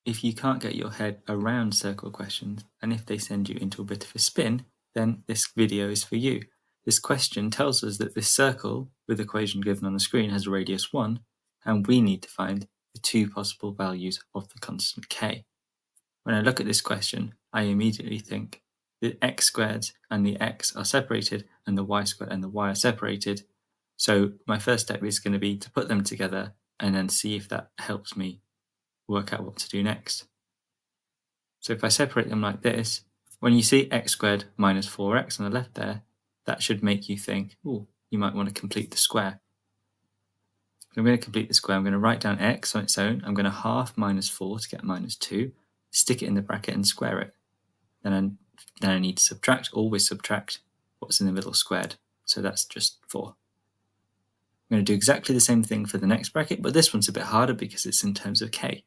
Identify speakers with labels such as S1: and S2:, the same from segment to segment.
S1: if you can't get your head around circle questions, and if they send you into a bit of a spin, then this video is for you. This question tells us that this circle with the equation given on the screen has a radius 1, and we need to find the two possible values of the constant k. When I look at this question, I immediately think the x squared and the x are separated, and the y squared and the y are separated. So my first step is going to be to put them together and then see if that helps me work out what to do next. So if I separate them like this, when you see x squared minus 4x on the left there, that should make you think, oh, you might want to complete the square. So I'm going to complete the square. I'm going to write down x on its own. I'm going to half minus 4 to get minus 2, stick it in the bracket and square it. Then I need to subtract, always subtract what's in the middle squared. So that's just 4. I'm going to do exactly the same thing for the next bracket, but this one's a bit harder because it's in terms of k.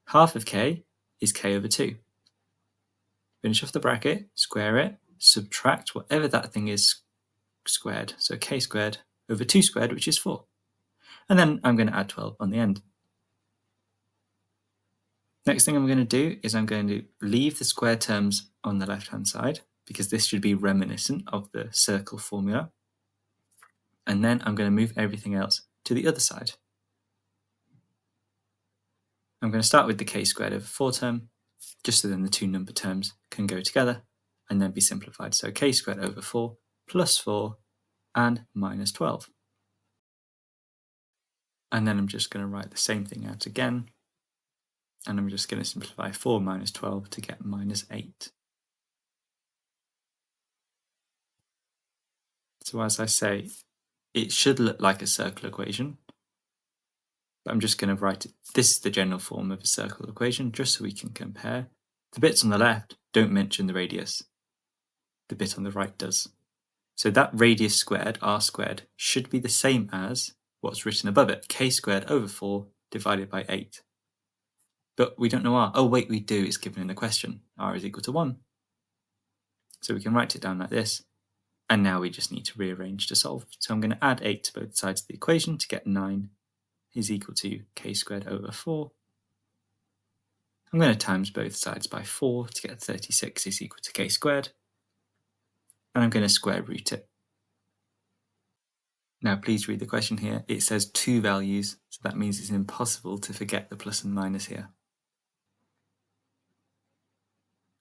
S1: Half of k is k over 2. Finish off the bracket, square it, subtract whatever that thing is squared. So k squared over 2 squared, which is 4. And then I'm going to add 12 on the end. Next thing I'm going to do is I'm going to leave the square terms on the left-hand side, because this should be reminiscent of the circle formula. And then I'm going to move everything else to the other side. I'm going to start with the k squared over 4 term, just so then the two number terms can go together and then be simplified. So k squared over 4 plus 4 and minus 12. And then I'm just going to write the same thing out again. And I'm just going to simplify 4 minus 12 to get minus 8. So as I say, it should look like a circle equation, but I'm just going to write it. This is the general form of a circle equation, just so we can compare. The bits on the left don't mention the radius. The bit on the right does. So that radius squared, r squared, should be the same as what's written above it, k squared over 4 divided by 8. But we don't know r. Oh wait, we do, it's given in the question. R is equal to 1. So we can write it down like this. And now we just need to rearrange to solve. So I'm going to add 8 to both sides of the equation to get 9 is equal to k squared over 4. I'm going to times both sides by 4 to get 36 is equal to k squared. And I'm going to square root it. Now please read the question here. It says 2 values, so that means it's impossible to forget the plus and minus here.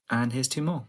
S1: And here's 2 more.